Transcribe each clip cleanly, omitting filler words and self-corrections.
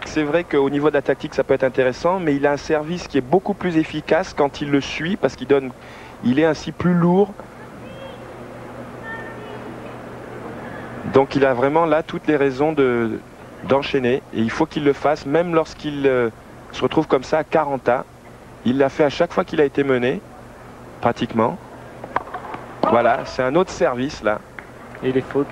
C'est vrai qu'au niveau de la tactique, ça peut être intéressant, mais il a un service qui est beaucoup plus efficace quand il le suit, parce il est ainsi plus lourd. Donc il a vraiment là toutes les raisons d'enchaîner, et il faut qu'il le fasse, même lorsqu'il se retrouve comme ça à 40 ans. Il l'a fait à chaque fois qu'il a été mené, pratiquement. Voilà, c'est un autre service là. Et les fautes.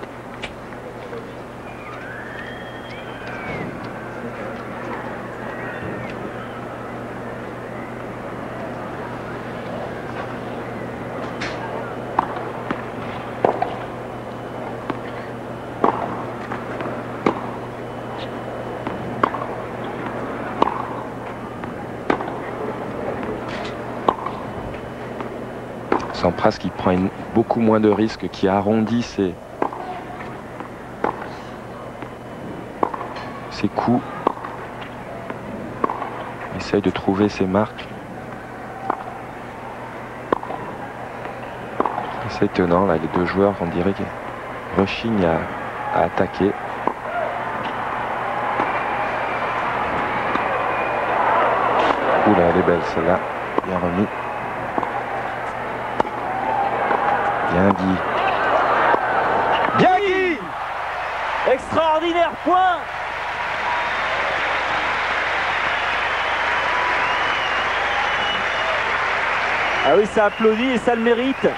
Sampras qui prend beaucoup moins de risques, qui arrondit ses coups. Essaye de trouver ses marques. C'est étonnant, là, les deux joueurs, on dirait qu'ils rechignent à attaquer. Oula, elle est belle celle-là, bien remis. Bien Guy. Bien Guy. Extraordinaire point. Ah oui, ça applaudit et ça le mérite.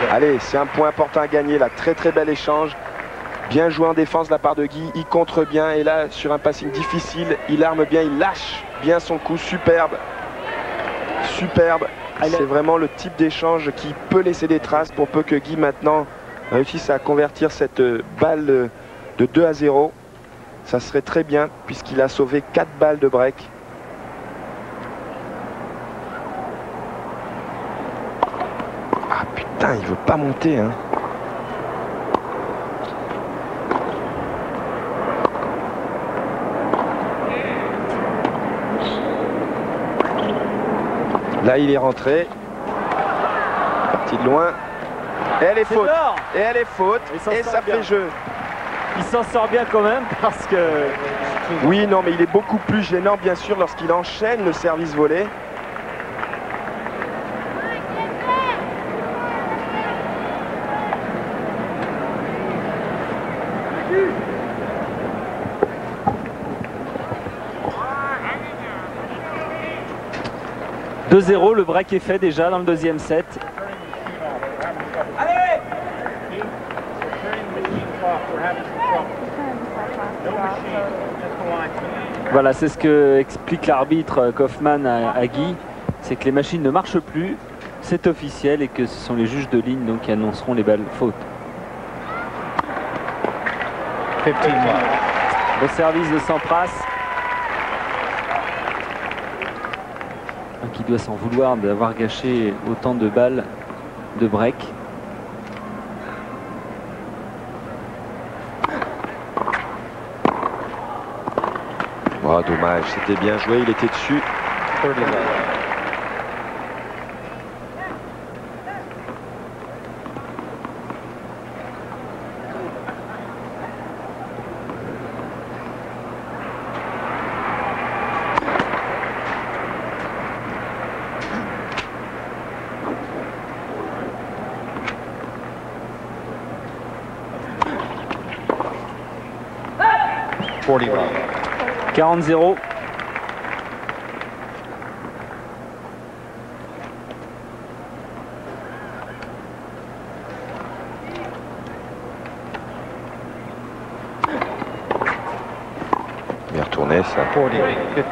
Allez, c'est un point important à gagner là. Très très bel échange. Bien joué en défense de la part de Guy. Il contre bien et là, sur un passing difficile, il arme bien, il lâche bien son coup. Superbe. Superbe. C'est vraiment le type d'échange qui peut laisser des traces pour peu que Guy maintenant réussisse à convertir cette balle de 2-0. Ça serait très bien puisqu'il a sauvé 4 balles de break. Ah putain, il veut pas monter hein. Là, il est rentré. Parti de loin. Et elle est faute. Et elle est faute. Et ça fait jeu. Il s'en sort bien quand même parce que... Oui, non, mais il est beaucoup plus gênant, bien sûr, lorsqu'il enchaîne le service volé. « 2-0, le break est fait déjà dans le deuxième set. Allez. Voilà, c'est ce que explique l'arbitre Kaufmann à Guy, c'est que les machines ne marchent plus, c'est officiel et que ce sont les juges de ligne donc, qui annonceront les balles fautes. 15 Beau service de Sampras. Qui doit s'en vouloir d'avoir gâché autant de balles de break. Oh, dommage, c'était bien joué, il était dessus. 30 40-0. Bien retourné ça. 40-15.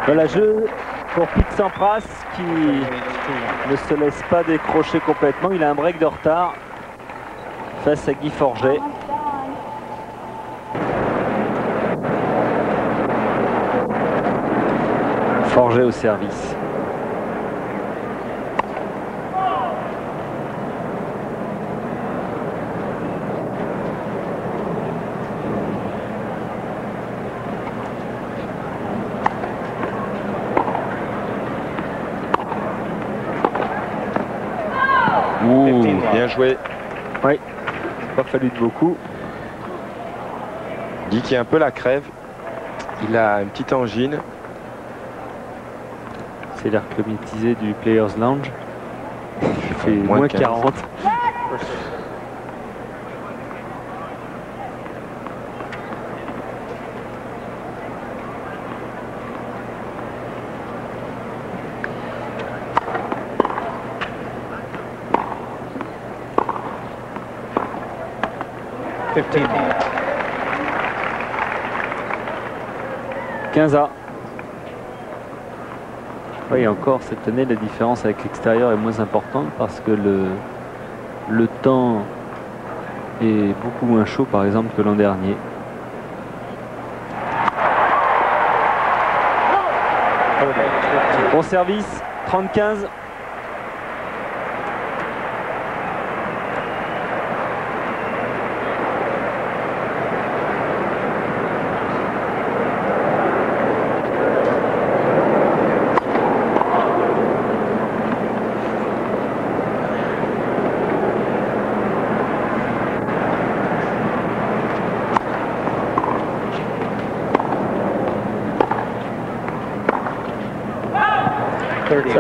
Voilà, jeu pour Pete Sampras qui ne se laisse pas décrocher complètement. Il a un break de retard face à Guy Forget. Forget au service. Ouh, bien joué. Oui, pas fallu de beaucoup. Guy qui a un peu la crève. Il a une petite angine. C'est l'air climatisé du Players Lounge. Il fait Moins moins 15. 40. $15. 15A. Oui, encore cette année, la différence avec l'extérieur est moins importante parce que le temps est beaucoup moins chaud, par exemple, que l'an dernier. Bon service, 30-15.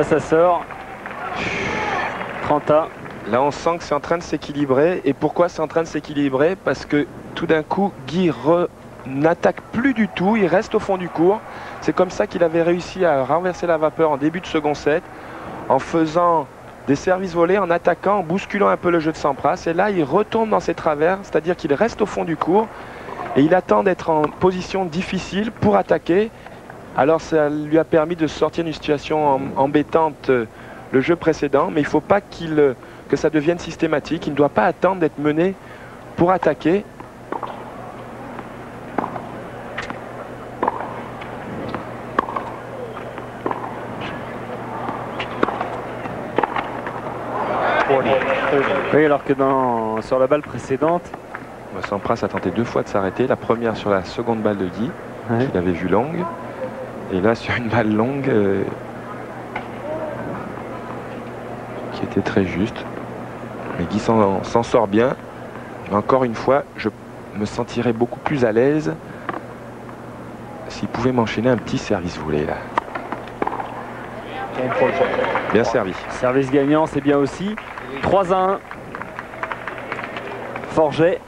Ça sort. 30A. Là, on sent que c'est en train de s'équilibrer. Et pourquoi c'est en train de s'équilibrer? Parce que tout d'un coup, Guy n'attaque plus du tout. Il reste au fond du court. C'est comme ça qu'il avait réussi à renverser la vapeur en début de second set, en faisant des services volés, en attaquant, en bousculant un peu le jeu de Sampras. Et là, il retourne dans ses travers, c'est-à-dire qu'il reste au fond du court. Et il attend d'être en position difficile pour attaquer. Alors ça lui a permis de sortir d'une situation embêtante le jeu précédent, mais il ne faut pas que ça devienne systématique. Il ne doit pas attendre d'être mené pour attaquer. Oui, alors que sur la balle précédente, Sampras a tenté 2 fois de s'arrêter. La première sur la seconde balle de Guy, qu'il avait vue longue. Et là, sur une balle longue qui était très juste. Mais Guy s'en sort bien. Mais encore une fois, je me sentirais beaucoup plus à l'aise s'il pouvait m'enchaîner un petit service volé là. Bien servi. Service gagnant, c'est bien aussi. 3-1. Forget.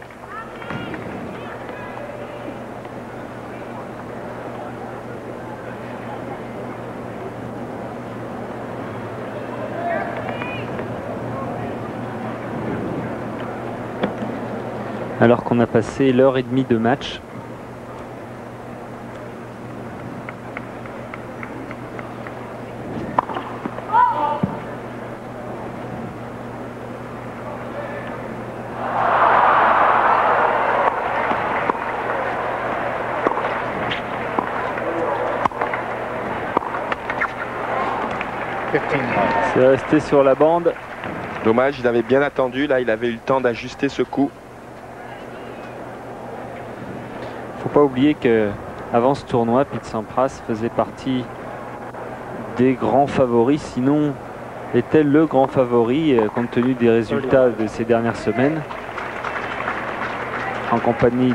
Alors qu'on a passé l'heure et demie de match. C'est resté sur la bande. Dommage, il avait bien attendu. Là, il avait eu le temps d'ajuster ce coup. Faut pas oublier que avant ce tournoi, Pete Sampras faisait partie des grands favoris, sinon était le grand favori compte tenu des résultats de ces dernières semaines, en compagnie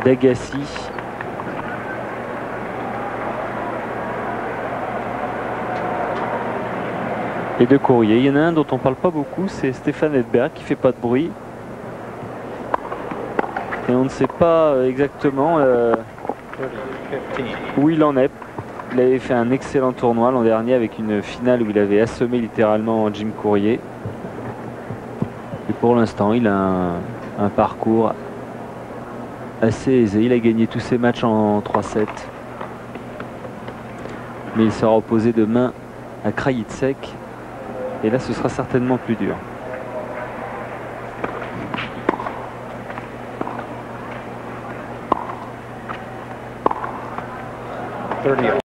d'Agassi. Et de Courrier. Il y en a un dont on parle pas beaucoup, c'est Stéphane Edberg qui fait pas de bruit. Et on ne sait pas exactement où il en est. Il avait fait un excellent tournoi l'an dernier avec une finale où il avait assommé littéralement Jim Courier. Et pour l'instant, il a un parcours assez aisé. Il a gagné tous ses matchs en 3-7. Mais il sera opposé demain à Krajicek. Et là, ce sera certainement plus dur.